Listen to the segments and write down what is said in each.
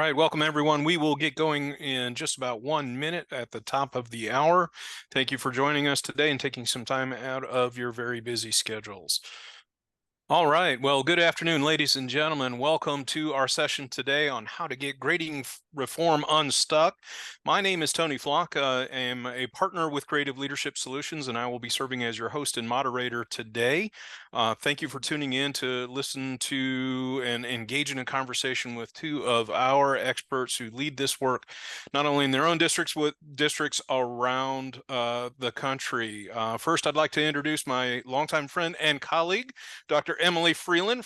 right, welcome everyone. We will get going in just about 1 minute at the top of the hour. Thank you for joining us today and taking some time out of your very busy schedules. All right, well, good afternoon, ladies and gentlemen. Welcome to our session today on how to get grading reform unstuck. My name is Tony Flock. I am a partner with Creative Leadership Solutions, and I will be serving as your host and moderator today. Thank you for tuning in to listen to and engage in a conversation with two of our experts who lead this work, not only in their own districts, but districts around the country. First, I'd like to introduce my longtime friend and colleague, Dr. Emily Freeland.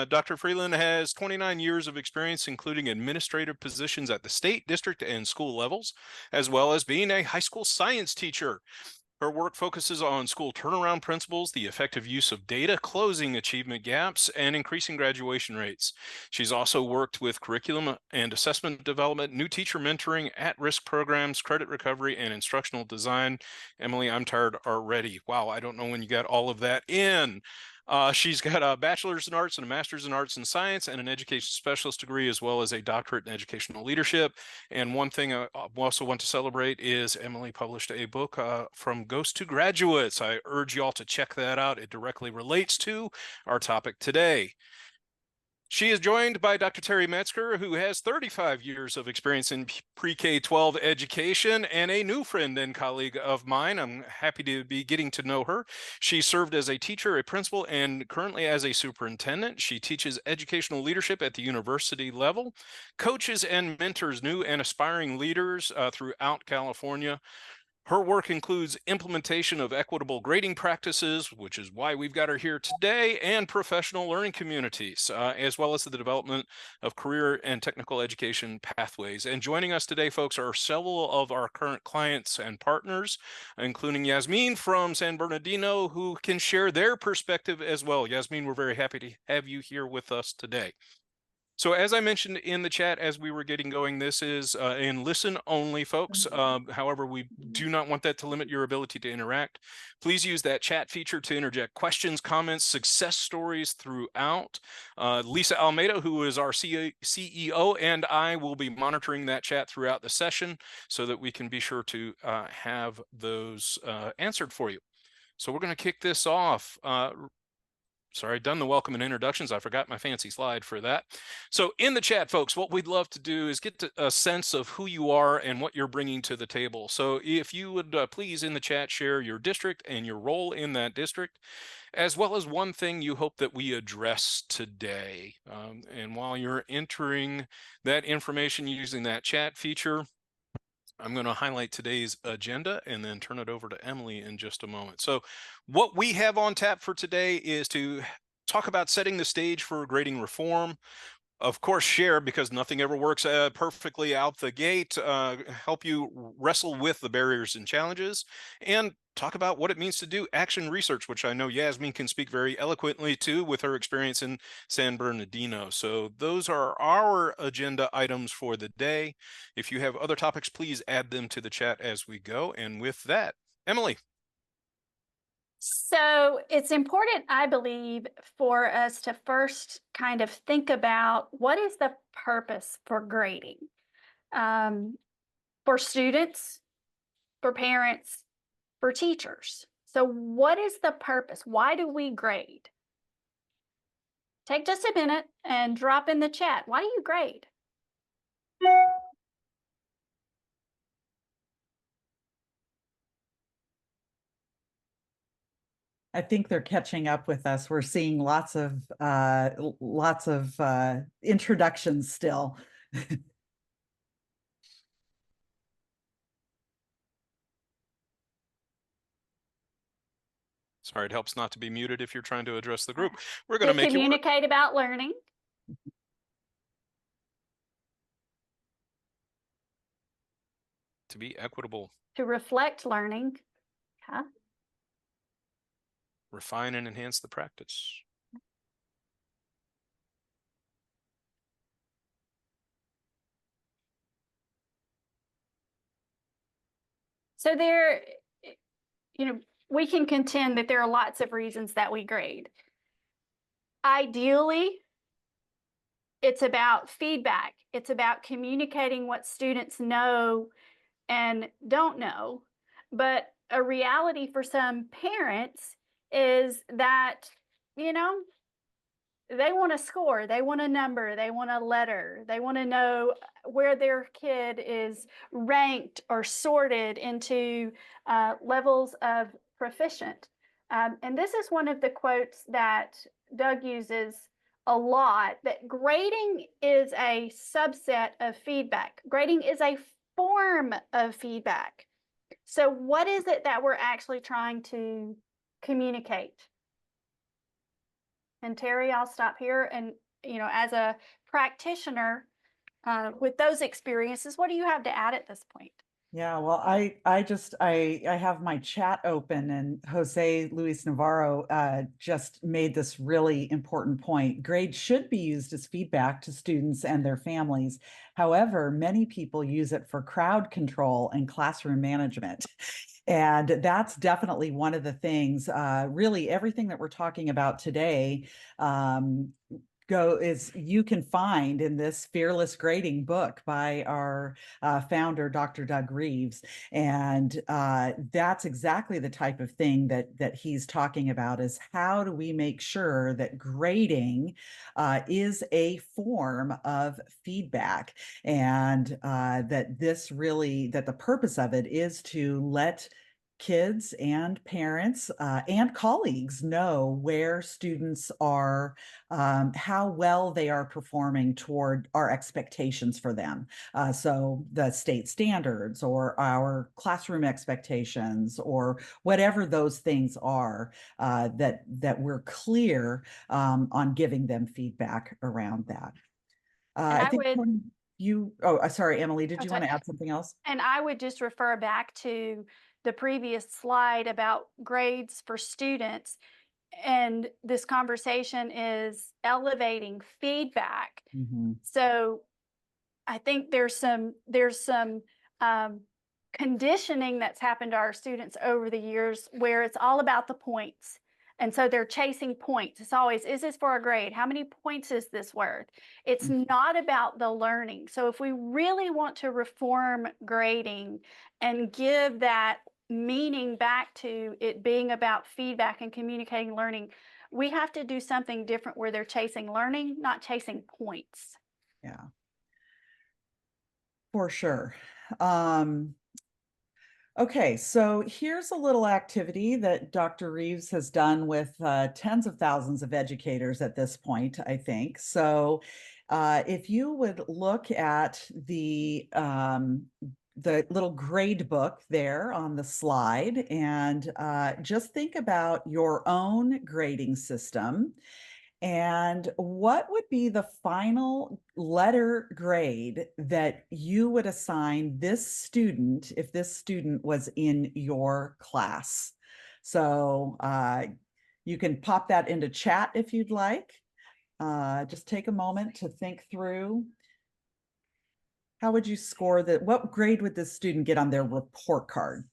Dr. Freeland has 29 years of experience, including administrative positions at the state, district, and school levels, as well as being a high school science teacher. Her work focuses on school turnaround principles, the effective use of data, closing achievement gaps, and increasing graduation rates. She's also worked with curriculum and assessment development, new teacher mentoring, at-risk programs, credit recovery, and instructional design. Emily, I'm tired already. Wow, I don't know when you got all of that in. She's got a bachelor's in arts and a master's in arts and science and an education specialist degree, as well as a doctorate in educational leadership. And one thing I also want to celebrate is Emily published a book, From Ghost to Graduates. I urge you all to check that out. It directly relates to our topic today. She is joined by Dr. Terry Metzger, who has 35 years of experience in pre-K-12 education and a new friend and colleague of mine. I'm happy to be getting to know her. She served as a teacher, a principal, and currently as a superintendent. She teaches educational leadership at the university level, coaches and mentors new and aspiring leaders throughout California. Her work includes implementation of equitable grading practices, which is why we've got her here today, and professional learning communities, as well as the development of career and technical education pathways. And joining us today, folks, are several of our current clients and partners, including Yasmin from San Bernardino, who can share their perspective as well. Yasmin, we're very happy to have you here with us today. So as I mentioned in the chat as we were getting going, this is in listen only, folks. However, we do not want that to limit your ability to interact. Please use that chat feature to interject questions, comments, success stories throughout. Lisa Almeida, who is our CEO, and I will be monitoring that chat throughout the session so that we can be sure to have those answered for you. So we're going to kick this off. Sorry, done the welcome and introductions. I forgot my fancy slide for that. So in the chat, folks, what we'd love to do is get a sense of who you are and what you're bringing to the table. So if you would please in the chat share your district and your role in that district, as well as one thing you hope that we address today. And while you're entering that information using that chat feature, I'm going to highlight today's agenda and then turn it over to Emily in just a moment. So what we have on tap for today is to talk about setting the stage for grading reform. Of course, share, because nothing ever works perfectly out the gate, help you wrestle with the barriers and challenges, and talk about what it means to do action research, which I know Yasmin can speak very eloquently to with her experience in San Bernardino. So those are our agenda items for the day. If you have other topics, please add them to the chat as we go. And with that, Emily. So it's important, I believe, for us to first kind of think about what is the purpose for grading for students, for parents, for teachers. So what is the purpose? Why do we grade? Take just a minute and drop in the chat. Why do you grade? I think they're catching up with us. We're seeing lots of introductions still. Sorry, it helps not to be muted if you're trying to address the group. We're going to make communicate about learning. To be equitable. To reflect learning. Yeah. Refine and enhance the practice. So we can contend that there are lots of reasons that we grade. Ideally, it's about feedback. It's about communicating what students know and don't know. But a reality for some parents is that, you know, they want a score, they want a number, they want a letter, they want to know where their kid is ranked or sorted into levels of proficient. And this is one of the quotes that Doug uses a lot, that grading is a subset of feedback. Grading is a form of feedback. So what is it that we're actually trying to communicate? And Terry, I'll stop here. And, you know, as a practitioner with those experiences, what do you have to add at this point? Yeah, well, I have my chat open, and Jose Luis Navarro just made this really important point. Grades should be used as feedback to students and their families. However, many people use it for crowd control and classroom management. And that's definitely one of the things, really everything that we're talking about today, you can find in this Fearless Grading book by our founder, Dr. Doug Reeves. And that's exactly the type of thing that he's talking about, is how do we make sure that grading is a form of feedback, and that the purpose of it is to let kids and parents and colleagues know where students are, how well they are performing toward our expectations for them. So the state standards or our classroom expectations or whatever those things are, that we're clear on giving them feedback around that. And I think sorry, Emily, did you want to add something else? And I would just refer back to the previous slide about grades for students. And this conversation is elevating feedback. Mm-hmm. So I think there's some conditioning that's happened to our students over the years, where it's all about the points. And so they're chasing points. It's always, is this for a grade? How many points is this worth? It's not about the learning. So if we really want to reform grading and give that meaning back to it being about feedback and communicating learning, we have to do something different where they're chasing learning, not chasing points. Yeah, for sure. Okay, so here's a little activity that Dr. Reeves has done with tens of thousands of educators at this point, I think. So if you would look at the little grade book there on the slide, and just think about your own grading system. And what would be the final letter grade that you would assign this student if this student was in your class? So you can pop that into chat if you'd like. Just take a moment to think through. How would you score that? What grade would this student get on their report card?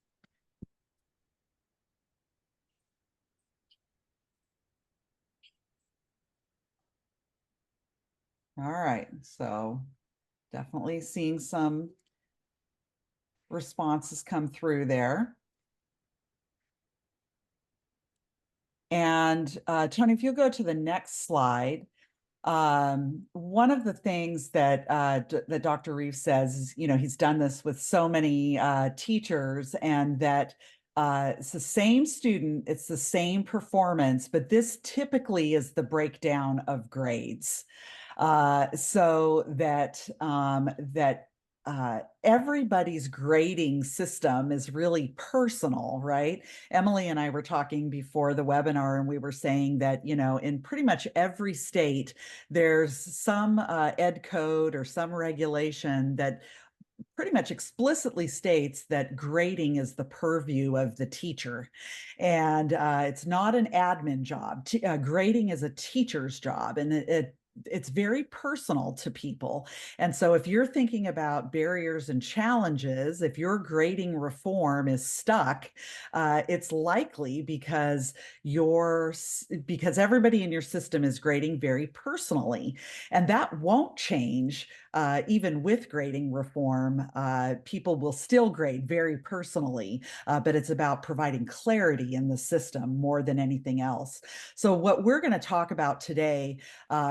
All right, so definitely seeing some responses come through there. And Tony, if you'll go to the next slide, one of the things that that Dr. Reeves says is, you know, he's done this with so many teachers, and that it's the same student, it's the same performance, but this typically is the breakdown of grades. So that everybody's grading system is really personal, right? Emily and I were talking before the webinar, and we were saying that, you know, in pretty much every state, there's some ed code or some regulation that pretty much explicitly states that grading is the purview of the teacher, and it's not an admin job. Grading is a teacher's job, and it's very personal to people. And so if you're thinking about barriers and challenges, if your grading reform is stuck, it's likely because because everybody in your system is grading very personally. And that won't change even with grading reform. People will still grade very personally, but it's about providing clarity in the system more than anything else. So what we're going to talk about today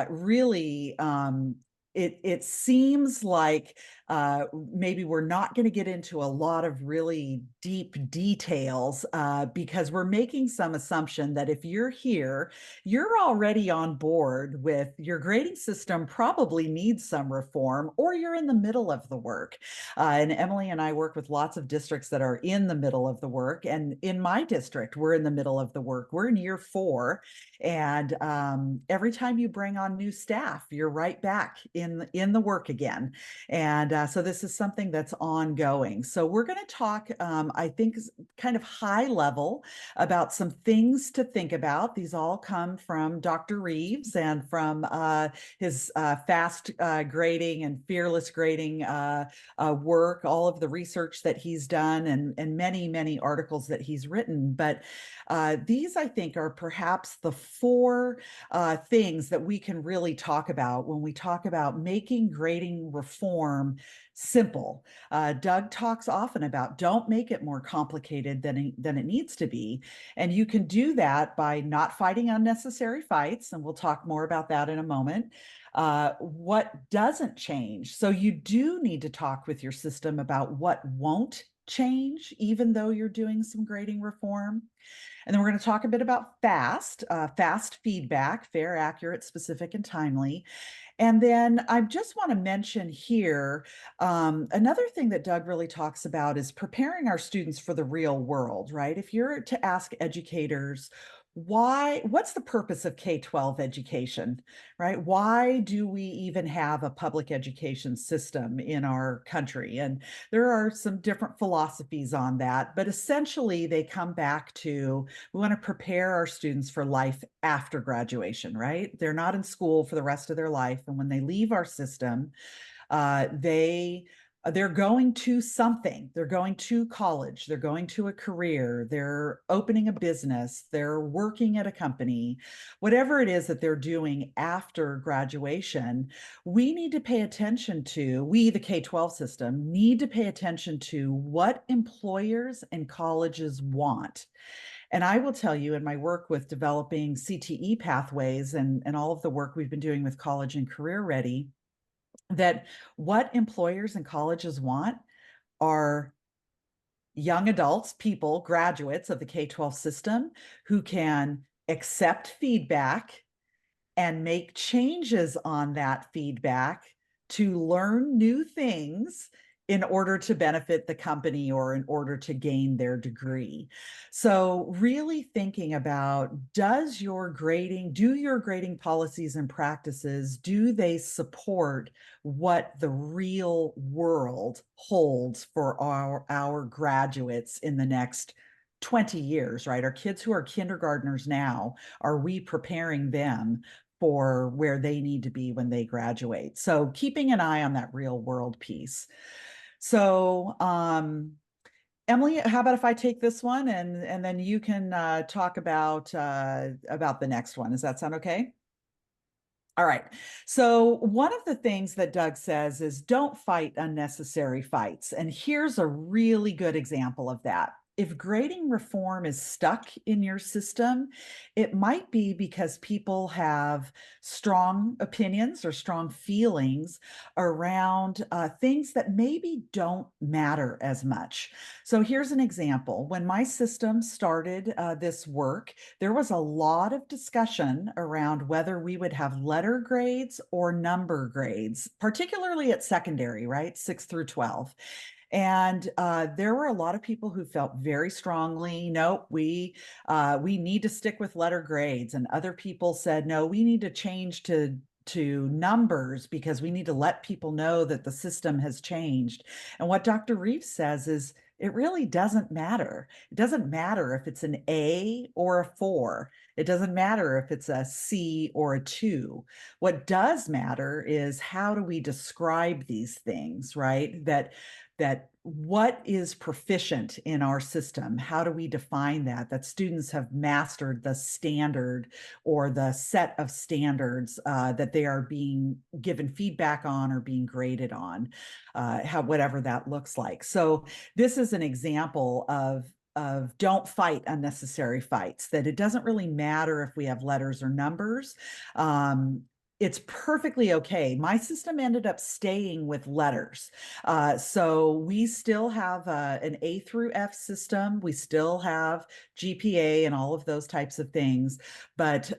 really, it seems like maybe we're not going to get into a lot of really deep details because we're making some assumption that if you're here, you're already on board with your grading system probably needs some reform, or you're in the middle of the work. And Emily and I work with lots of districts that are in the middle of the work. And in my district, we're in the middle of the work. We're in year 4. And every time you bring on new staff, you're right back in the work again. And so this is something that's ongoing. So we're going to talk, I think, kind of high level about some things to think about. These all come from Dr. Reeves and from his fast grading and fearless grading work, all of the research that he's done, and many, many articles that he's written. But these, I think, are perhaps the 4 things that we can really talk about when we talk about making grading reform simple. Doug talks often about don't make it more complicated than it needs to be. And you can do that by not fighting unnecessary fights. And we'll talk more about that in a moment. What doesn't change? So you do need to talk with your system about what won't change, even though you're doing some grading reform. And then we're going to talk a bit about fast feedback, fair, accurate, specific, and timely. And then I just want to mention here, another thing that Doug really talks about is preparing our students for the real world, right? If you're to ask educators, what's the purpose of K-12 education, right? Why do we even have a public education system in our country? And there are some different philosophies on that, but essentially they come back to, we want to prepare our students for life after graduation, right? They're not in school for the rest of their life. And when they leave our system, they're going to something. They're going to college. They're going to a career. They're opening a business. They're working at a company. Whatever it is that they're doing after graduation, we need to pay attention to, we, the K-12 system, need to pay attention to what employers and colleges want. And I will tell you, in my work with developing CTE pathways and all of the work we've been doing with College and Career Ready, that what employers and colleges want are young adults, people, graduates of the K-12 system who can accept feedback and make changes on that feedback to learn new things in order to benefit the company or in order to gain their degree. So really thinking about, do your grading policies and practices, do they support what the real world holds for our graduates in the next 20 years, right? Our kids who are kindergartners now, are we preparing them for where they need to be when they graduate? So keeping an eye on that real world piece. So, Emily, how about if I take this one and then you can talk about the next one? Does that sound okay? All right. So one of the things that Doug says is don't fight unnecessary fights. And here's a really good example of that. If grading reform is stuck in your system, it might be because people have strong opinions or strong feelings around things that maybe don't matter as much. So here's an example. When my system started this work, there was a lot of discussion around whether we would have letter grades or number grades, particularly at secondary, right? 6 through 12. And there were a lot of people who felt very strongly, nope, we need to stick with letter grades. And other people said, no, we need to change to numbers because we need to let people know that the system has changed. And what Dr. Reeves says is it really doesn't matter. It doesn't matter if it's an A or a 4. It doesn't matter if it's a C or a 2. What does matter is how do we describe these things, right? That what is proficient in our system? How do we define that? That students have mastered the standard or the set of standards that they are being given feedback on or being graded on, whatever that looks like. So this is an example of don't fight unnecessary fights, that it doesn't really matter if we have letters or numbers. It's perfectly okay. My system ended up staying with letters. So we still have an A through F system. We still have GPA and all of those types of things. But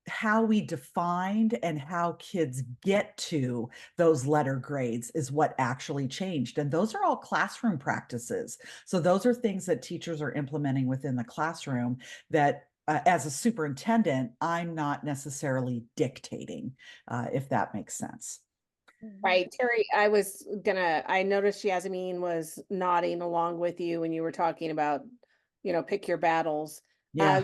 how we defined and how kids get to those letter grades is what actually changed. And those are all classroom practices. So those are things that teachers are implementing within the classroom that as a superintendent, I'm not necessarily dictating, if that makes sense. Right, Terry, I noticed Yasmin was nodding along with you when you were talking about, pick your battles. Yeah.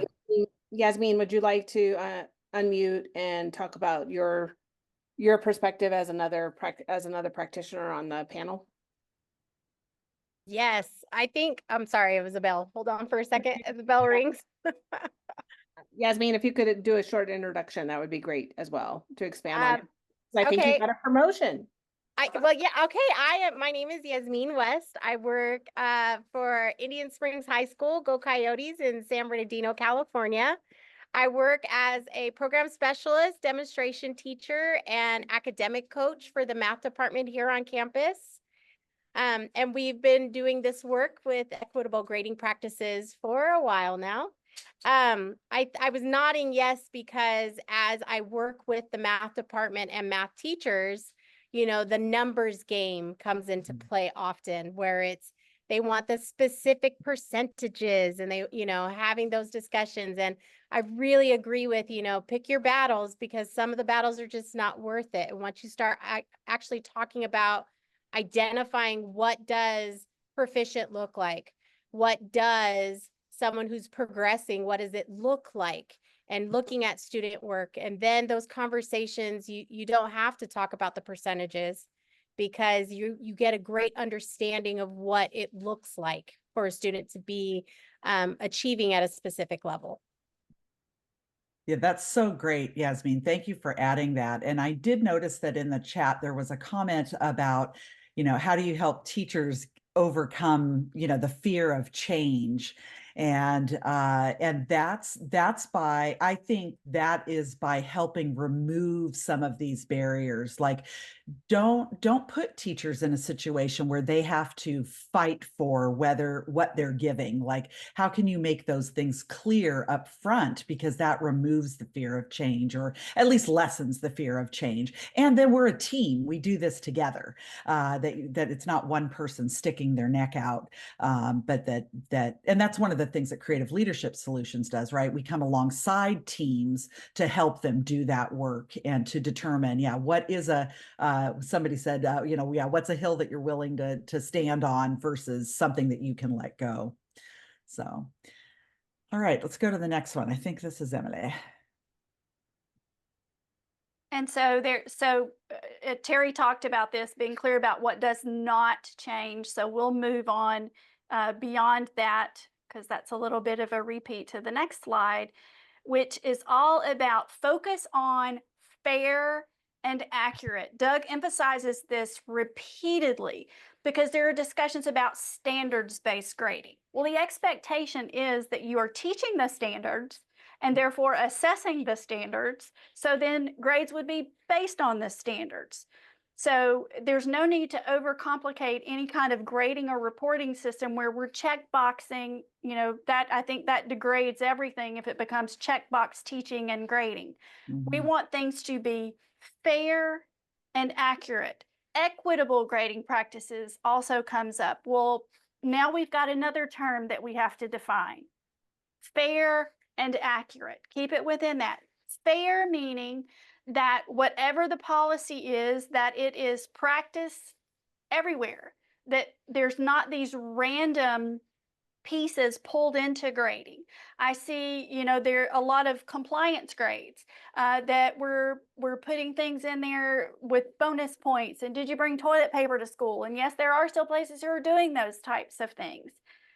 Yasmin, would you like to unmute and talk about your perspective as another practitioner on the panel? Yes, I'm sorry, it was a bell. Hold on for a second as the bell rings. Yasmin, if you could do a short introduction, that would be great as well to expand on it. I think okay. you got a promotion. My name is Yasmin West. I work for Indian Springs High School, Go Coyotes in San Bernardino, California. I work as a program specialist, demonstration teacher, and academic coach for the math department here on campus. And we've been doing this work with equitable grading practices for a while now. I was nodding yes because as I work with the math department and math teachers, the numbers game comes into play often, where they want the specific percentages and they, having those discussions. And I really agree with, pick your battles, because some of the battles are just not worth it. And once you start actually talking about identifying what does proficient look like, what does someone who's progressing, what does it look like, and looking at student work, and then those conversations, you don't have to talk about the percentages, because you get a great understanding of what it looks like for a student to be achieving at a specific level. Yeah, that's so great, Yasmin. Thank you for adding that. And I did notice that in the chat, there was a comment about, how do you help teachers overcome, the fear of change? And that's by, I think that is by helping remove some of these barriers. Like, don't put teachers in a situation where they have to fight for what they're giving. Like, how can you make those things clear up front? Because that removes the fear of change, or at least lessens the fear of change. And then we're a team. We do this together. That it's not one person sticking their neck out, but and that's one of the things that Creative Leadership Solutions does, right? We come alongside teams to help them do that work and to determine, what is somebody said, what's a hill that you're willing to stand on versus something that you can let go. So, all right, let's go to the next one. I think this is Emily. And so Terry talked about this, being clear about what does not change. So we'll move on beyond that, because that's a little bit of a repeat to the next slide, which is all about focus on fair and accurate. Doug emphasizes this repeatedly because there are discussions about standards-based grading. Well, the expectation is that you are teaching the standards and therefore assessing the standards. So then grades would be based on the standards. So there's no need to overcomplicate any kind of grading or reporting system where we're checkboxing, that I think that degrades everything if it becomes checkbox teaching and grading. Mm-hmm. We want things to be fair and accurate. Equitable grading practices also comes up. Well, now we've got another term that we have to define. Fair and accurate. Keep it within that. Fair meaning that whatever the policy is, that it is practice everywhere, that there's not these random pieces pulled into grading. I see, there are a lot of compliance grades that we're putting things in there with bonus points. And did you bring toilet paper to school? And yes, there are still places who are doing those types of things.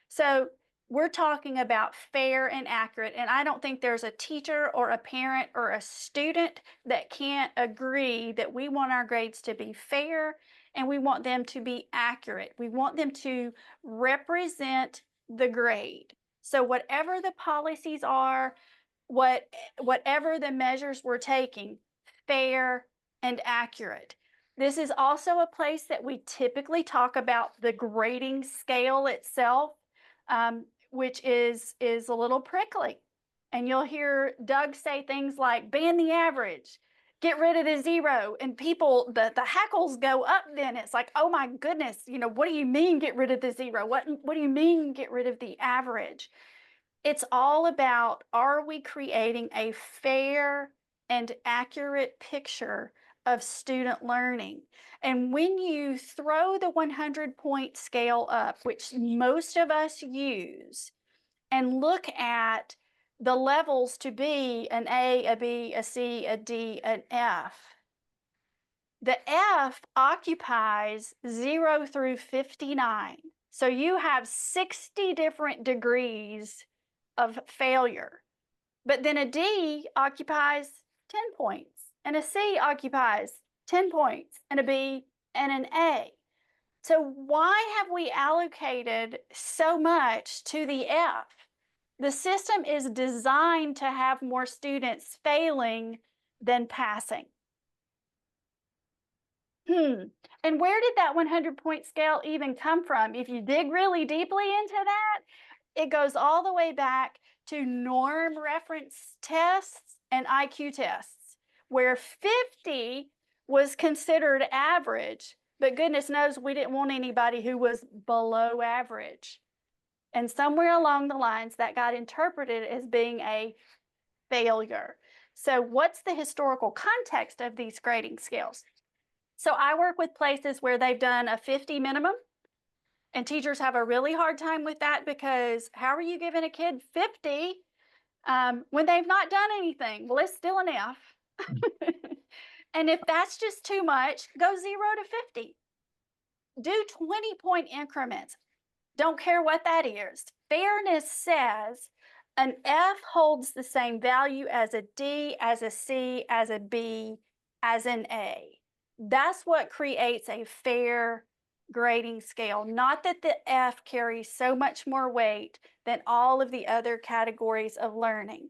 So we're talking about fair and accurate. And I don't think there's a teacher or a parent or a student that can't agree that we want our grades to be fair and we want them to be accurate. We want them to represent the grade. So whatever the policies are, whatever the measures we're taking, fair and accurate. This is also a place that we typically talk about the grading scale itself, which is a little prickly. And you'll hear Doug say things like ban the average, get rid of the zero, and people, the hackles go up. Then it's like, oh my goodness, what do you mean get rid of the zero? What do you mean get rid of the average? It's all about, are we creating a fair and accurate picture of student learning? And when you throw the 100-point scale up, which most of us use, and look at the levels to be an A, a B, a C, a D, an F. The F occupies 0 through 59. So you have 60 different degrees of failure. But then a D occupies 10 points, and a C occupies 10 points, and a B and an A. So why have we allocated so much to the F? The system is designed to have more students failing than passing. And where did that 100-point scale even come from? If you dig really deeply into that, it goes all the way back to norm reference tests and IQ tests, where 50 was considered average, but goodness knows we didn't want anybody who was below average. And somewhere along the lines, that got interpreted as being a failure. So what's the historical context of these grading scales? So I work with places where they've done a 50 minimum, and teachers have a really hard time with that, because how are you giving a kid 50 when they've not done anything? Well, it's still an F. And if that's just too much, go 0 to 50. Do 20-point increments. Don't care what that is. Fairness says an F holds the same value as a D, as a C, as a B, as an A. That's what creates a fair grading scale, not that the F carries so much more weight than all of the other categories of learning.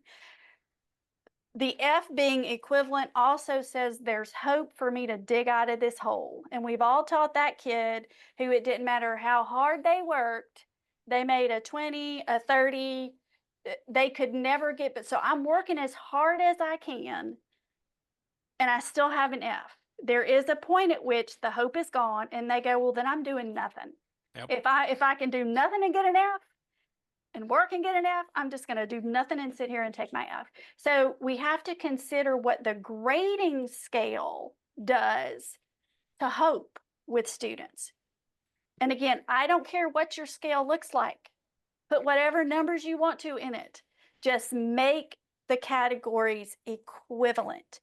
The F being equivalent also says there's hope for me to dig out of this hole. And we've all taught that kid who it didn't matter how hard they worked, they made a 20, a 30, they could never get, but so I'm working as hard as I can and I still have an F. There is a point at which the hope is gone and they go, well, then I'm doing nothing. Yep. If I can do nothing and get an F, and work and get an F, I'm just going to do nothing and sit here and take my F. So we have to consider what the grading scale does to hope with students. And again, I don't care what your scale looks like. Put whatever numbers you want to in it. Just make the categories equivalent.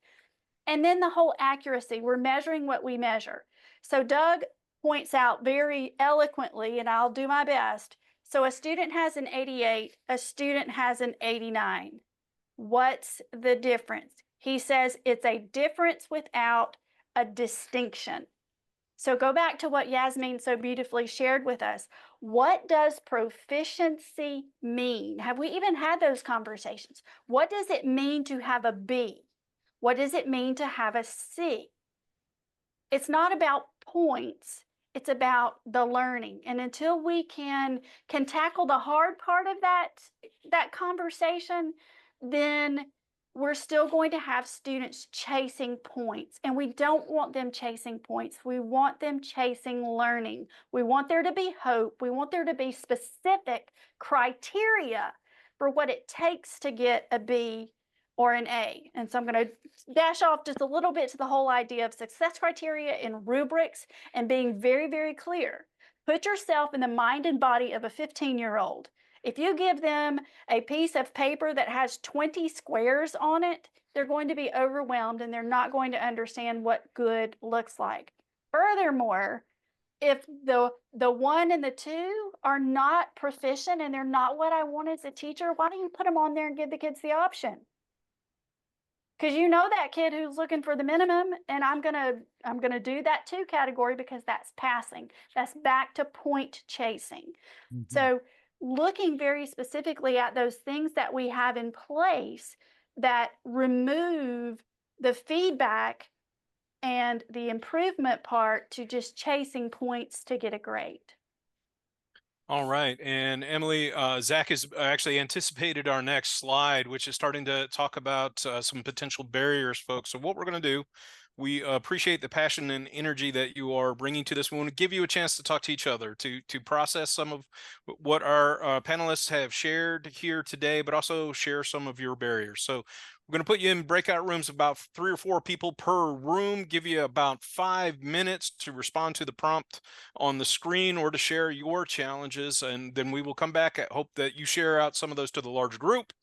And then the whole accuracy, we're measuring what we measure. So Doug points out very eloquently, and I'll do my best. So a student has an 88, a student has an 89. What's the difference? He says it's a difference without a distinction. So go back to what Yasmin so beautifully shared with us. What does proficiency mean? Have we even had those conversations? What does it mean to have a B? What does it mean to have a C? It's not about points. It's about the learning. And until we can tackle the hard part of that conversation, then we're still going to have students chasing points. And we don't want them chasing points. We want them chasing learning. We want there to be hope. We want there to be specific criteria for what it takes to get a B or an A. And so I'm going to dash off just a little bit to the whole idea of success criteria and rubrics and being very, very clear. Put yourself in the mind and body of a 15-year-old. If you give them a piece of paper that has 20 squares on it, they're going to be overwhelmed and they're not going to understand what good looks like. Furthermore, if the 1 and the 2 are not proficient and they're not what I want as a teacher, why don't you put them on there and give the kids the option? Because you know that kid who's looking for the minimum, and I'm gonna do that 2 category because that's passing. That's back to point chasing. So looking very specifically at those things that we have in place that remove the feedback and the improvement part to just chasing points to get a grade. All right. And Emily, Zach has actually anticipated our next slide, which is starting to talk about some potential barriers, folks. So what we're going to do, we appreciate the passion and energy that you are bringing to this. We want to give you a chance to talk to each other, to process some of what our panelists have shared here today, but also share some of your barriers. So we're going to put you in breakout rooms, about 3 or 4 people per room, give you about 5 minutes to respond to the prompt on the screen or to share your challenges. And then we will come back. I hope that you share out some of those to the large group,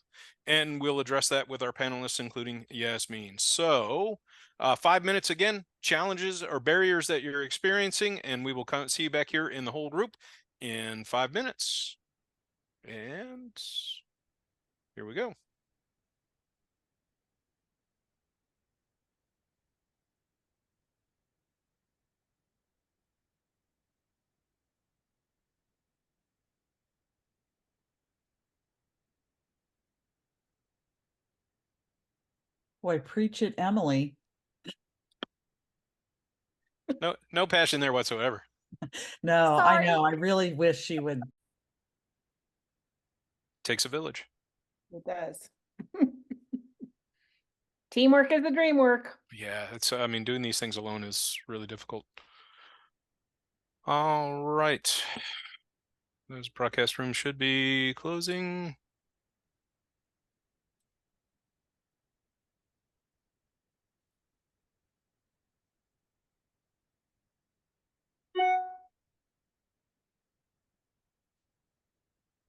and we'll address that with our panelists, including Yasmin. So 5 minutes again, challenges or barriers that you're experiencing, and we will see you back here in the whole group in 5 minutes. And here we go. Boy, preach it, Emily. No passion there whatsoever. No, Sorry. I know. I really wish she would. Takes a village. It does. Teamwork is the dream work. Yeah, I mean, doing these things alone is really difficult. All right. Those broadcast rooms should be closing.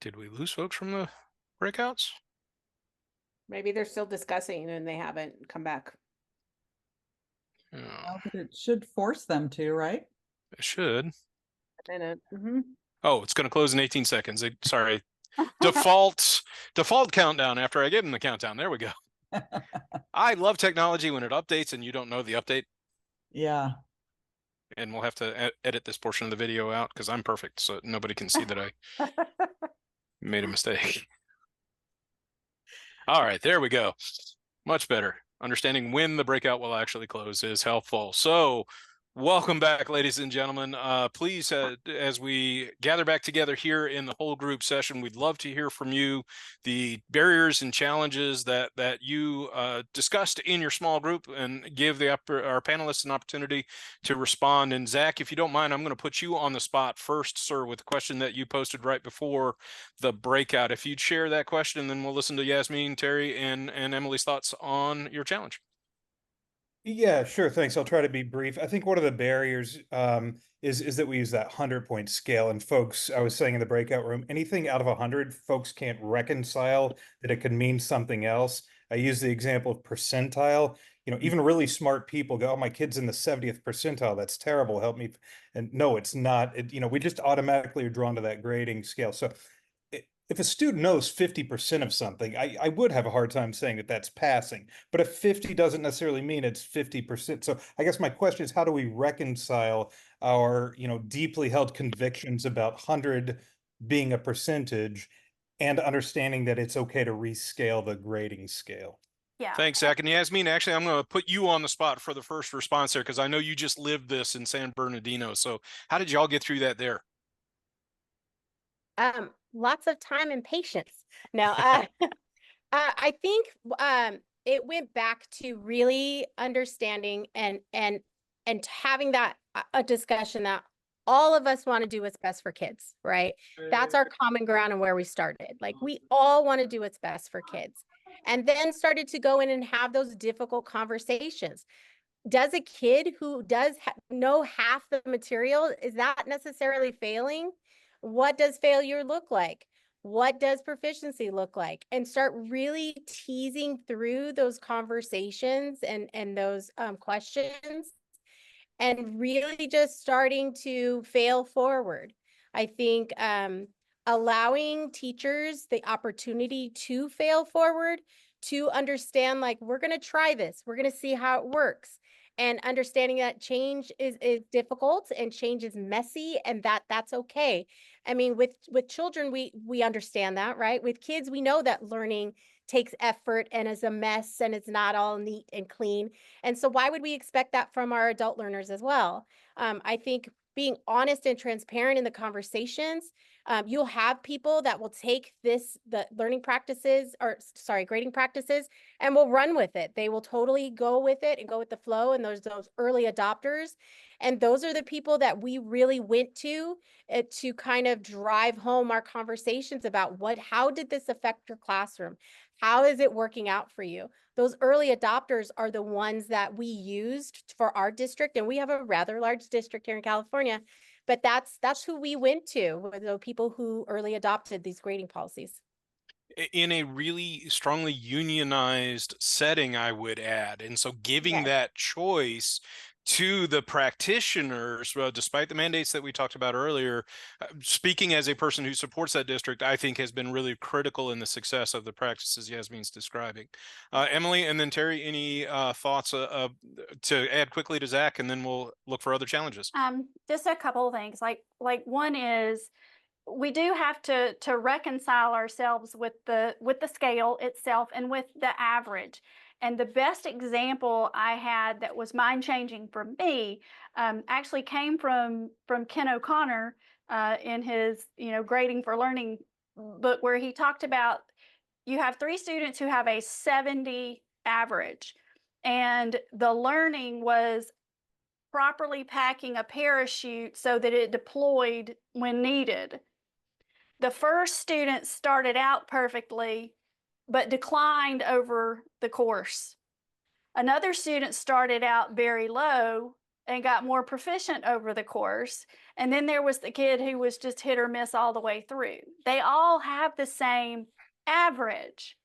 Did we lose folks from the breakouts? Maybe they're still discussing and they haven't come back. Oh, Well, but it should force them to, right? it should. Oh, it's going to close in 18 seconds. Sorry. Default countdown after I give them the countdown. There we go. I love technology when it updates and you don't know the update. Yeah. And we'll have to edit this portion of the video out because I'm perfect, so nobody can see that I made a mistake. All right, there we go. Much better. Understanding when the breakout will actually close is helpful. So welcome back, ladies and gentlemen. Please, as we gather back together here in the whole group session, we'd love to hear from you the barriers and challenges that you discussed in your small group, and give our panelists an opportunity to respond. And Zach, if you don't mind, I'm going to put you on the spot first, sir, with a question that you posted right before the breakout. If you'd share that question, then we'll listen to Yasmin, Terry, and Emily's thoughts on your challenge. Yeah, sure. Thanks. I'll try to be brief. I think one of the barriers is that we use that 100-point scale. And folks, I was saying in the breakout room, anything out of 100, folks can't reconcile that it could mean something else. I use the example of percentile. Even really smart people go, "Oh, my kid's in the 70th percentile. That's terrible. Help me." And no, it's not. We just automatically are drawn to that grading scale. So if a student knows 50% of something, I would have a hard time saying that that's passing. But if 50 doesn't necessarily mean it's 50%. So I guess my question is, how do we reconcile our, deeply held convictions about 100 being a percentage and understanding that it's okay to rescale the grading scale? Yeah. Thanks, Zach. And Yasmin, actually, I'm going to put you on the spot for the first response there, because I know you just lived this in San Bernardino. So how did y'all get through that there? Lots of time and patience. No, I think it went back to really understanding and having that a discussion that all of us want to do what's best for kids, right? That's our common ground and where we started. Like, we all want to do what's best for kids. and then started to go in and have those difficult conversations. Does a kid who does know half the material, is that necessarily failing? What does failure look like? What does proficiency look like? And start really teasing through those conversations and those questions, and really just starting to fail forward. I think allowing teachers the opportunity to fail forward, to understand, like, we're going to try this, we're going to see how it works, and understanding that change is difficult and change is messy, and that's okay. I mean, with children, we understand that, right? With kids, we know that learning takes effort and is a mess and it's not all neat and clean. And so why would we expect that from our adult learners as well? I think being honest and transparent in the conversations, you'll have people that will take the learning practices, or sorry, grading practices, and will run with it. They will totally go with it and go with the flow. And those early adopters. And those are the people that we really went to kind of drive home our conversations about how did this affect your classroom? How is it working out for you? Those early adopters are the ones that we used for our district, and we have a rather large district here in California, but that's who we went to, were the people who early adopted these grading policies. In a really strongly unionized setting, I would add. And so giving Yes. that choice to the practitioners, well, despite the mandates that we talked about earlier, speaking as a person who supports that district, I think has been really critical in the success of the practices Yasmin's describing. Emily, and then Terry, any thoughts to add quickly to Zach, and then we'll look for other challenges. Just a couple of things. Like one is, we do have to reconcile ourselves with the scale itself and with the average. And the best example I had that was mind changing for me actually came from Ken O'Connor in his Grading for Learning book, where he talked about, you have 3 students who have a 70 average, and the learning was properly packing a parachute so that it deployed when needed. The first student started out perfectly, but declined over the course. Another student started out very low and got more proficient over the course. And then there was the kid who was just hit or miss all the way through. They all have the same average.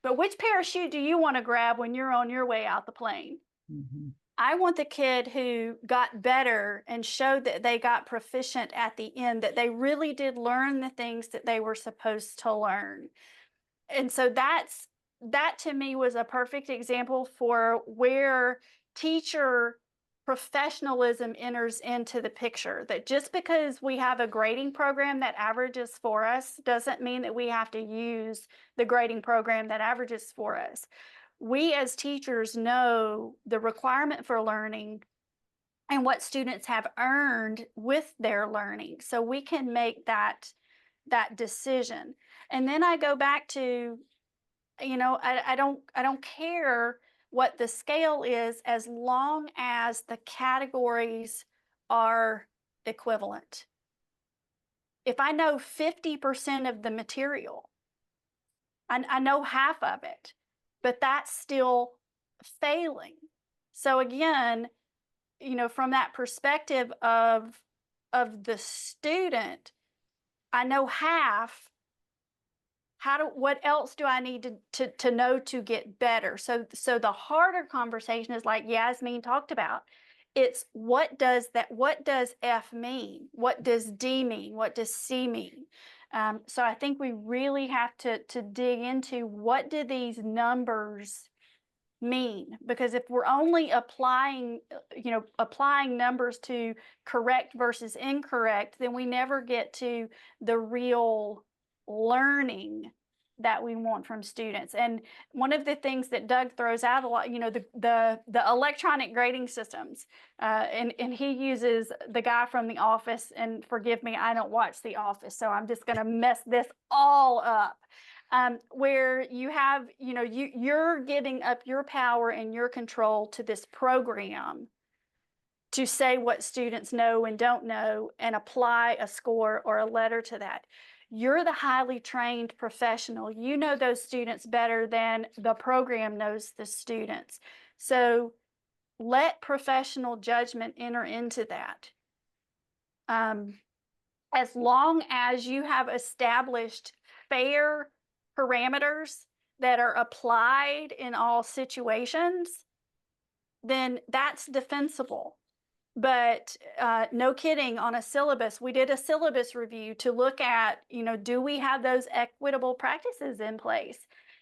But which parachute do you want to grab when you're on your way out the plane? Mhm. I want the kid who got better and showed that they got proficient at the end, that they really did learn the things that they were supposed to learn. And so that to me was a perfect example for where teacher professionalism enters into the picture. That just because we have a grading program that averages for us doesn't mean that we have to use the grading program that averages for us. We as teachers know the requirement for learning and what students have earned with their learning, so we can make that decision. And then I go back to, I don't care what the scale is, as long as the categories are equivalent. If I know 50% of the material, I know half of it, but that's still failing. So again, from that perspective of the student, I know half. What else do I need to know to get better? So the harder conversation is, like Yasmin talked about, it's what does F mean? What does D mean? What does C mean? So I think we really have to dig into, what do these numbers mean? Because if we're only applying numbers to correct versus incorrect, then we never get to the real learning that we want from students. And one of the things that Doug throws out a lot, the electronic grading systems, and he uses the guy from The Office, and forgive me, I don't watch The Office, so I'm just going to mess this all up. Where you have, you're giving up your power and your control to this program to say what students know and don't know and apply a score or a letter to that. You're the highly trained professional. You know those students better than the program knows the students. So let professional judgment enter into that. As long as you have established fair parameters that are applied in all situations, then that's defensible. But no kidding, on a syllabus, we did a syllabus review to look at, do we have those equitable practices in place?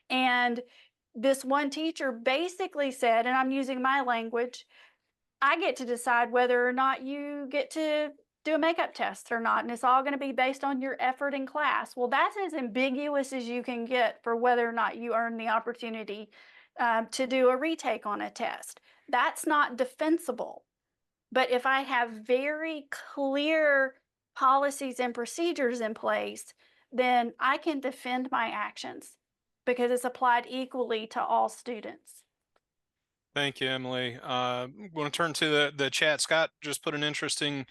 And this one teacher basically said, and I'm using my language, I get to decide whether or not you get to do a makeup test or not, and it's all going to be based on your effort in class. Well, that's as ambiguous as you can get for whether or not you earn the opportunity to do a retake on a test. That's not defensible. But if I have very clear policies and procedures in place, then I can defend my actions because it's applied equally to all students. Thank you, Emily. Want to turn to the chat. Scott just put an interesting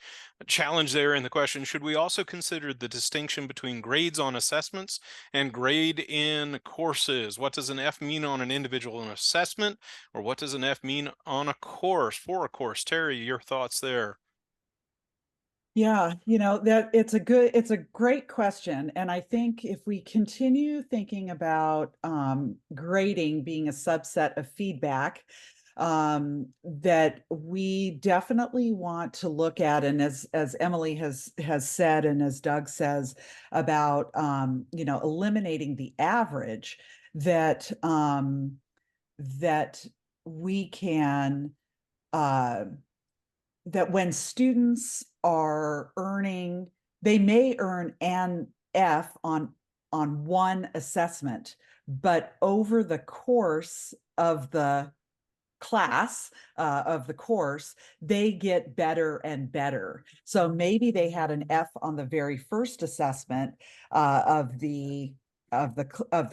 challenge there in the question. Should we also consider the distinction between grades on assessments and grade in courses? What does an F mean on an individual assessment, or what does an F mean on a course, for a course? Terry, your thoughts there? Yeah, that it's a great question. And I think if we continue thinking about grading being a subset of feedback, that we definitely want to look at, and as Emily has said, and as Doug says about eliminating the average, that that we can that when students are earning, they may earn an F on one assessment, but over the course of the class of the course, they get better and better. So maybe they had an F on the very first assessment of the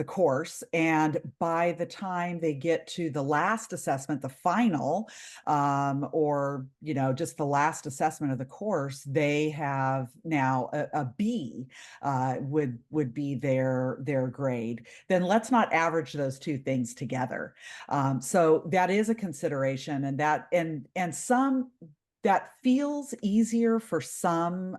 course, and by the time they get to the last assessment, the final, or just the last assessment of the course, they have now a B would be their grade. Then let's not average those two things together. So that is a consideration, and that some that feels easier for some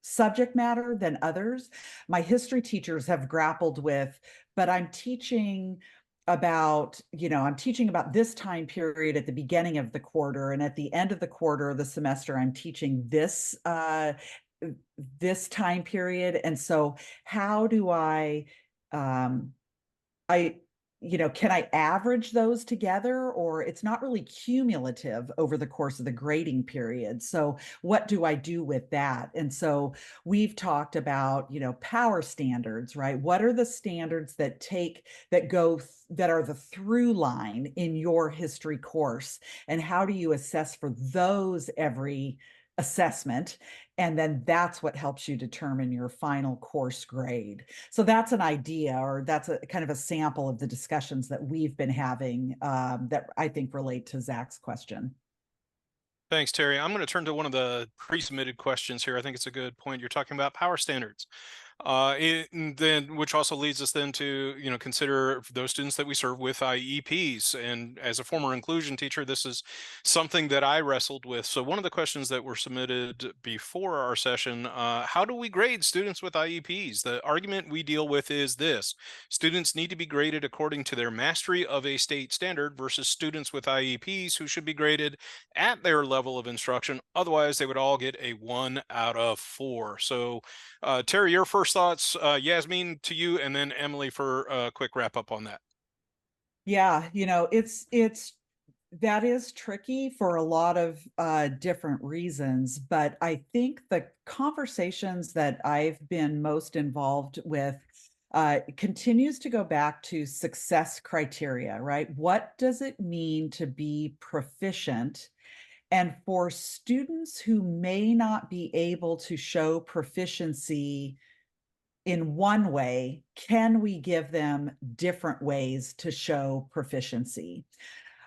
subject matter than others. My history teachers have grappled with, but I'm teaching about this time period at the beginning of the quarter, and at the end of the quarter of the semester, I'm teaching this time period. And so how do can I average those together, or it's not really cumulative over the course of the grading period? So what do I do with that? And so we've talked about, power standards, right? What are the standards that are the through line in your history course? And how do you assess for those every assessment? And then that's what helps you determine your final course grade. So that's an idea, or that's a kind of a sample of the discussions that we've been having that I think relate to Zach's question. Thanks, Terry. I'm going to turn to one of the pre-submitted questions here. I think it's a good point. You're talking about power standards. Which also leads us then to consider those students that we serve with IEPs. And as a former inclusion teacher, this is something that I wrestled with. So one of the questions that were submitted before our session, how do we grade students with IEPs? The argument we deal with is this: students need to be graded according to their mastery of a state standard versus students with IEPs who should be graded at their level of instruction. Otherwise, they would all get a 1 out of 4. So Terry, your first thoughts, Yasmin, to you, and then Emily for a quick wrap up on that. Yeah, that is tricky for a lot of different reasons, but I think the conversations that I've been most involved with continues to go back to success criteria, right? What does it mean to be proficient? And for students who may not be able to show proficiency in one way, can we give them different ways to show proficiency?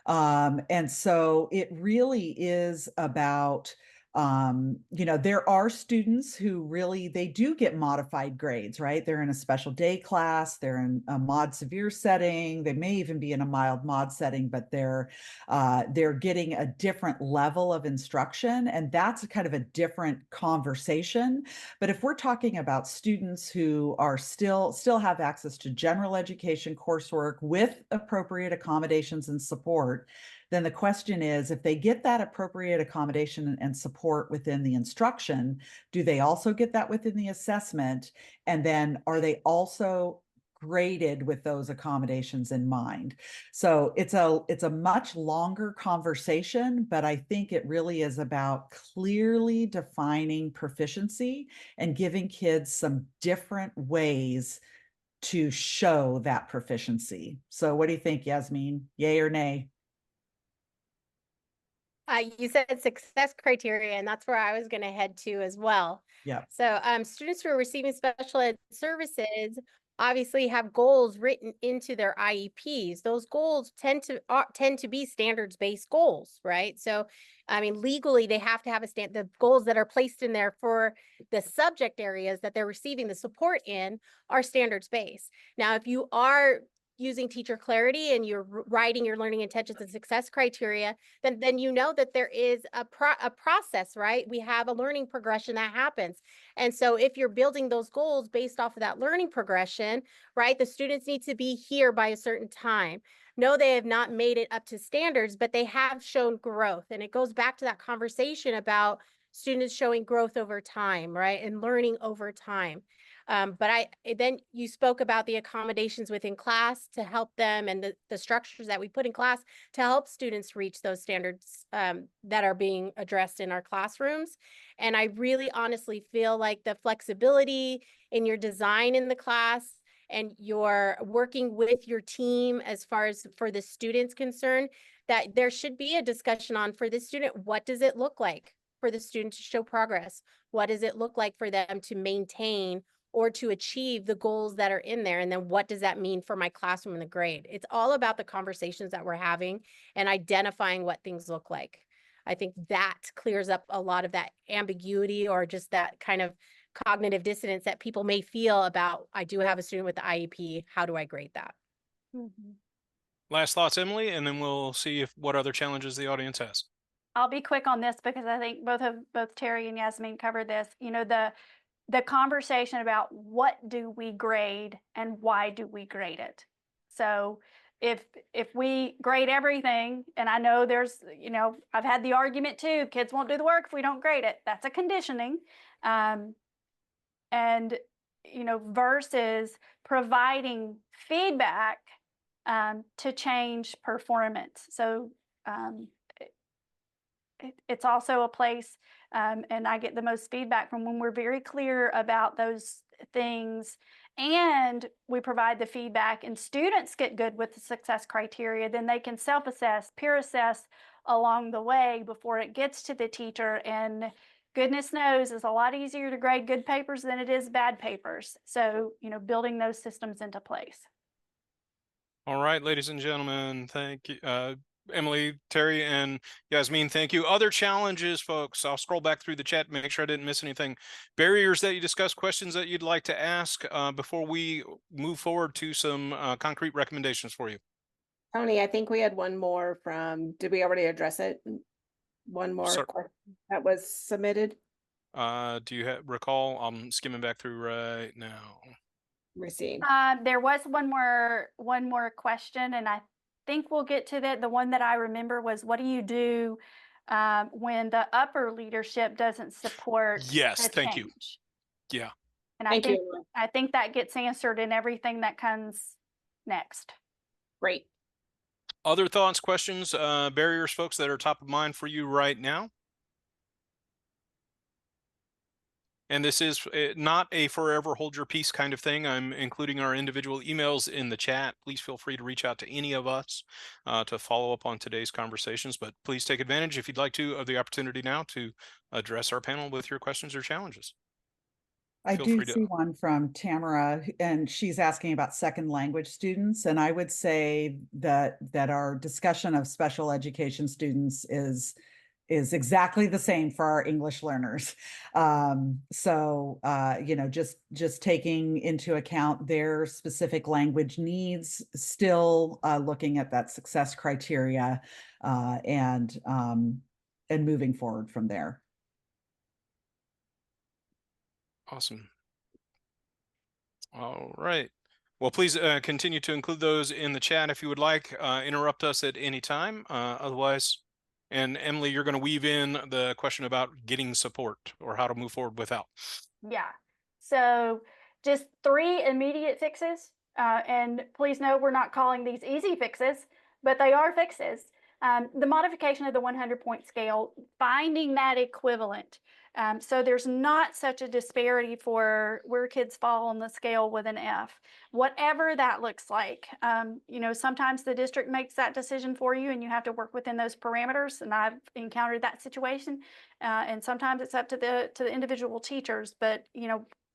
And so it really is about You know, there are students who really, they do get modified grades, right? They're in a special day class, they're in a mod severe setting, they may even be in a mild mod setting, but they're getting a different level of instruction, and that's kind of a different conversation. But if we're talking about students who are still have access to general education coursework with appropriate accommodations and support, then the question is, if they get that appropriate accommodation and support within the instruction, do they also get that within the assessment? And then are they also graded with those accommodations in mind? So it's a much longer conversation, but I think it really is about clearly defining proficiency and giving kids some different ways to show that proficiency. So what do you think, Yasmin? Yay or nay? You said success criteria, and that's where I was going to head to as well. Yeah. So students who are receiving special ed services obviously have goals written into their IEPs. Those goals tend to be standards-based goals, right? So, I mean, legally, they have to have the goals that are placed in there for the subject areas that they're receiving the support in are standards-based. Now, if you are using teacher clarity and you're writing your learning intentions and success criteria, then you know that there is a process, right? We have a learning progression that happens. And so if you're building those goals based off of that learning progression, right, the students need to be here by a certain time. No, they have not made it up to standards, but they have shown growth. And it goes back to that conversation about students showing growth over time, right, and learning over time. But then you spoke about the accommodations within class to help them, and the structures that we put in class to help students reach those standards that are being addressed in our classrooms. And I really honestly feel like the flexibility in your design in the class and your working with your team as far as for the students concerned, that there should be a discussion on, for the student, what does it look like for the student to show progress? What does it look like for them to maintain or to achieve the goals that are in there? And then what does that mean for my classroom and the grade? It's all about the conversations that we're having and identifying what things look like. I think that clears up a lot of that ambiguity or just that kind of cognitive dissonance that people may feel about, I do have a student with the IEP, how do I grade that? Mhm. Last thoughts, Emily, and then we'll see what other challenges the audience has. I'll be quick on this because I think both Terry and Yasmin covered this. You know, the conversation about what do we grade and why do we grade it. So if we grade everything, and I know there's, you know, I've had the argument too, kids won't do the work if we don't grade it. That's a conditioning. And, you know, versus providing feedback to change performance. So it's also a place, and I get the most feedback from when we're very clear about those things and we provide the feedback and students get good with the success criteria, then they can self-assess, peer assess along the way before it gets to the teacher. And goodness knows it's a lot easier to grade good papers than it is bad papers. So, you know, building those systems into place. All right, ladies and gentlemen, thank you. Emily, Terry, and Yasmin, thank you. Other challenges, folks. I'll scroll back through the chat, make sure I didn't miss anything. Barriers that you discussed, questions that you'd like to ask before we move forward to some concrete recommendations for you. Tony, I think we had one more from, did we already address it? One more question that was submitted? Do you recall? I'm skimming back through right now. Received. There was one more question, and I think we'll get to that. The one that I remember was, what do you do when the upper leadership doesn't support Yes, the thank you. change? Yeah. And Thank you. I think that gets answered in everything that comes next. Great. Other thoughts, questions, barriers, folks, that are top of mind for you right now? And this is not a forever hold your peace kind of thing. I'm including our individual emails in the chat. Please feel free to reach out to any of us to follow up on today's conversations, but please take advantage, if you'd like to, of the opportunity now to address our panel with your questions or challenges. I Feel do free to. see one from Tamara, and she's asking about second language students. And I would say that our discussion of special education students is is exactly the same for our English learners. Just taking into account their specific language needs, still looking at that success criteria and moving forward from there. Awesome. All right. Well, please continue to include those in the chat if you would like. Interrupt us at any time. Otherwise, and Emily, you're going to weave in the question about getting support or how to move forward without. Yeah. So just 3 immediate fixes. And please note, we're not calling these easy fixes, but they are fixes. The modification of the 100-point scale, finding that equivalent. So there's not such a disparity for where kids fall on the scale with an F, whatever that looks like. Sometimes the district makes that decision for you and you have to work within those parameters. And I've encountered that situation. And sometimes it's up to the individual teachers, but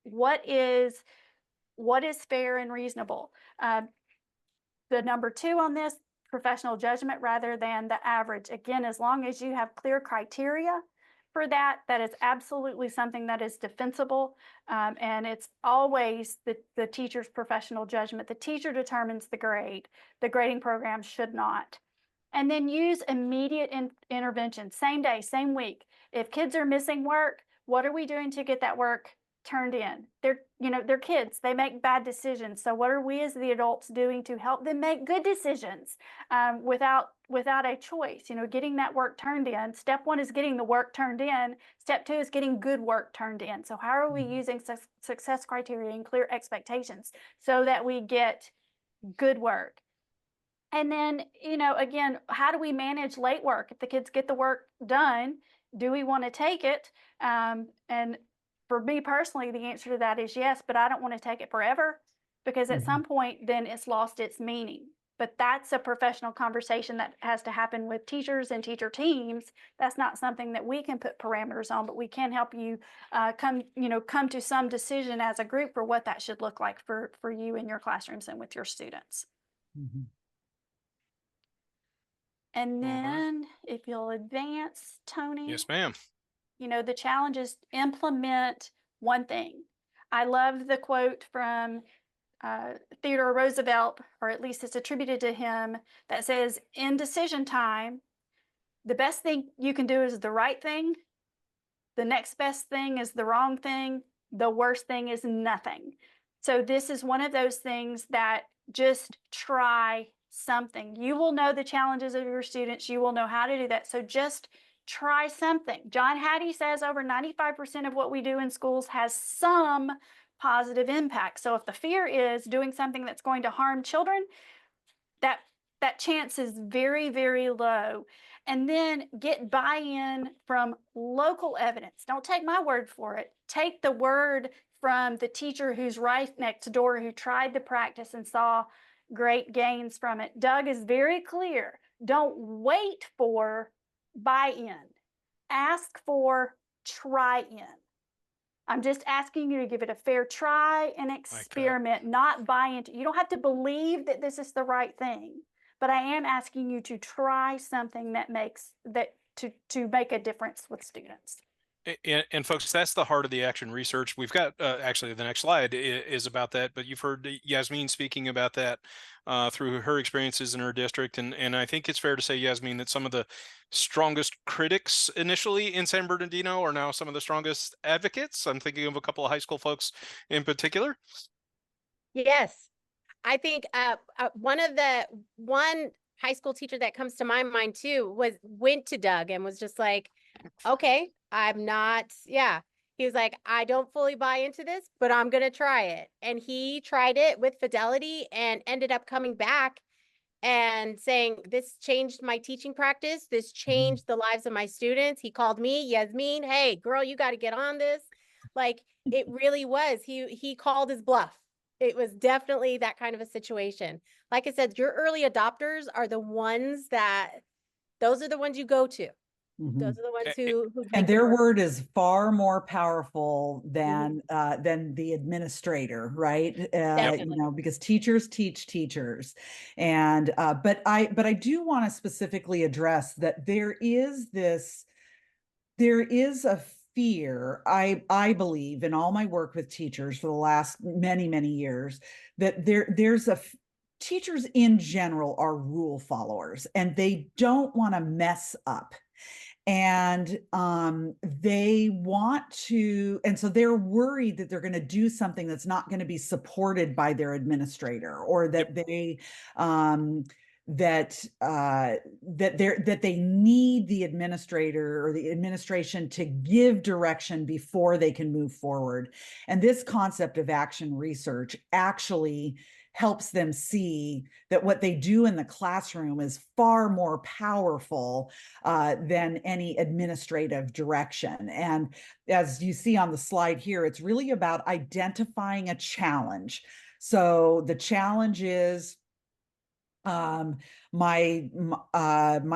what is fair and reasonable? The number 2 on this, professional judgment rather than the average. Again, as long as you have clear criteria for that, that is absolutely something that is defensible. And it's always the teacher's professional judgment. The teacher determines the grade. The grading program should not. And then use immediate intervention, same day, same week. If kids are missing work, what are we doing to get that work turned in? They're kids, they make bad decisions. So what are we as the adults doing to help them make good decisions without a choice? Getting that work turned in. Step 1 is getting the work turned in. Step 2 is getting good work turned in. So how are we using success criteria and clear expectations so that we get good work? And then, again, how do we manage late work? If the kids get the work done, do we want to take it? And for me personally, the answer to that is yes, but I don't want to take it forever because at some point then it's lost its meaning. But that's a professional conversation that has to happen with teachers and teacher teams. That's not something that we can put parameters on, but we can help you come to some decision as a group for what that should look like for you in your classrooms and with your students. And then if you'll advance, Tony. Yes, ma'am. The challenge is implement one thing. I love the quote from Theodore Roosevelt, or at least it's attributed to him, that says, in decision time, the best thing you can do is the right thing. The next best thing is the wrong thing. The worst thing is nothing. So this is one of those things that just try something. You will know the challenges of your students. You will know how to do that. So just try something. John Hattie says over 95% of what we do in schools has some positive impact. So if the fear is doing something that's going to harm children, that chance is very, very low. And then get buy-in from local evidence. Don't take my word for it. Take the word from the teacher who's right next door, who tried the practice and saw great gains from it. Doug is very clear. Don't wait for buy-in. Ask for try-in. I'm just asking you to give it a fair try and experiment, not buy into. You don't have to believe that this is the right thing, but I am asking you to try something that makes to make a difference with students. And folks, that's the heart of the action research. We've got actually the next slide is about that, but you've heard Yasmin speaking about that through her experiences in her district. And I think it's fair to say, Yasmin, that some of the strongest critics initially in San Bernardino are now some of the strongest advocates. I'm thinking of a couple of high school folks in particular. Yes. I think one high school teacher that comes to my mind too went to Doug and was just like, okay, I'm not, he was like, I don't fully buy into this, but I'm going to try it. And he tried it with fidelity and ended up coming back and saying, this changed my teaching practice. This changed the lives of my students. He called me, Yasmin, hey girl, you got to get on this. Like it really was, he called his bluff. It was definitely that kind of a situation. Like I said, your early adopters are the ones those are the ones you go to. Those are the ones who and their word is far more powerful than the administrator, right? Because teachers teach teachers. And but I do want to specifically address that there is this there is a fear, I believe, in all my work with teachers for the last many years, that teachers in general are rule followers, and they don't want to mess up. And they want to, and so they're worried that they're going to do something that's not going to be supported by their administrator, or that they that they need the administrator or the administration to give direction before they can move forward. And this concept of action research actually helps them see that what they do in the classroom is far more powerful than any administrative direction. And as you see on the slide here, it's really about identifying a challenge. So the challenge is my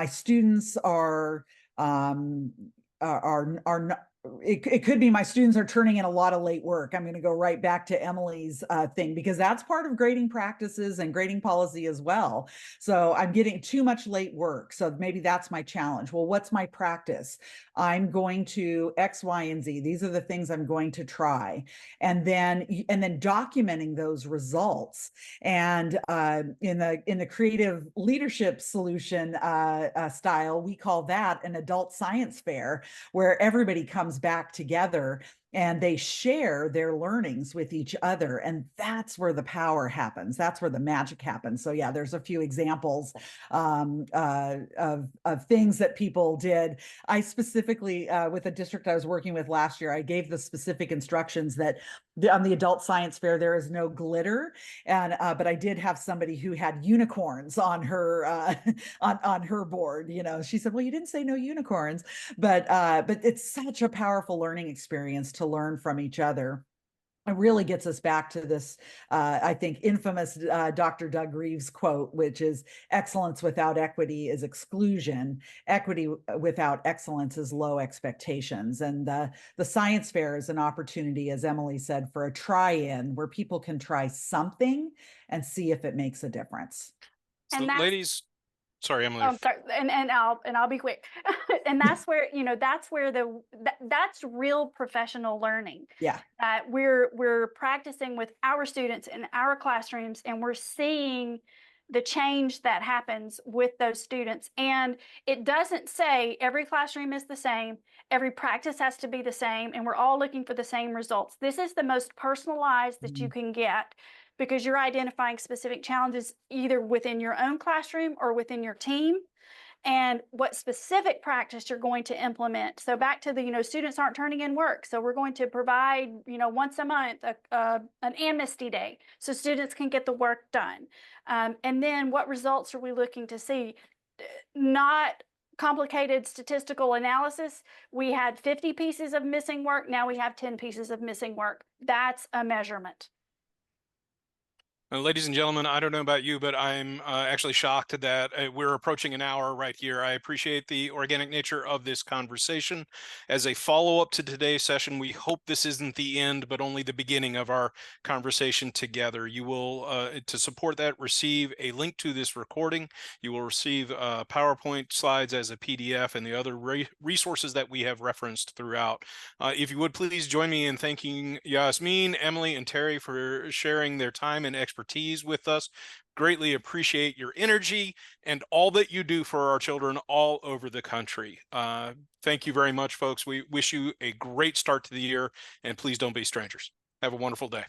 students are not. It could be my students are turning in a lot of late work. I'm going to go right back to Emily's thing, because that's part of grading practices and grading policy as well. So I'm getting too much late work. So maybe that's my challenge. Well, what's my practice? I'm going to X, Y, and Z. These are the things I'm going to try. And then documenting those results. And in the creative leadership solution style, we call that an adult science fair, where everybody comes back together and they share their learnings with each other. And that's where the power happens. That's where the magic happens. So yeah, there's a few examples of things that people did. I specifically, with a district I was working with last year, I gave the specific instructions that on the adult science fair, there is no glitter. And, but I did have somebody who had unicorns on her, on her board. You know, she said, well, you didn't say no unicorns, but it's such a powerful learning experience to learn from each other. It really gets us back to this, I think, infamous Dr. Doug Reeves quote, which is, excellence without equity is exclusion. Equity without excellence is low expectations. And the science fair is an opportunity, as Emily said, for a try-in where people can try something and see if it makes a difference. So And that's- ladies, sorry, Emily. I'm sorry, and I'll be quick. And that's where, you know, that's where that's real professional learning. Yeah. We're practicing with our students in our classrooms, and we're seeing the change that happens with those students. And it doesn't say every classroom is the same, every practice has to be the same, and we're all looking for the same results. This is the most personalized that you can get, because you're identifying specific challenges either within your own classroom or within your team, and what specific practice you're going to implement. So back to the, you know, students aren't turning in work. So we're going to provide, you know, once a month, an amnesty day, so students can get the work done. And then what results are we looking to see? Not complicated statistical analysis. We had 50 pieces of missing work. Now we have 10 pieces of missing work. That's a measurement. Ladies and gentlemen, I don't know about you, but I'm actually shocked that we're approaching an hour right here. I appreciate the organic nature of this conversation. As a follow-up to today's session, we hope this isn't the end, but only the beginning of our conversation together. You will, to support that, receive a link to this recording. You will receive PowerPoint slides as a PDF and the other resources that we have referenced throughout. If you would please join me in thanking Yasmin, Emily, and Terry for sharing their time and expertise with us. Greatly appreciate your energy and all that you do for our children all over the country. Thank you very much, folks. We wish you a great start to the year, and please don't be strangers. Have a wonderful day.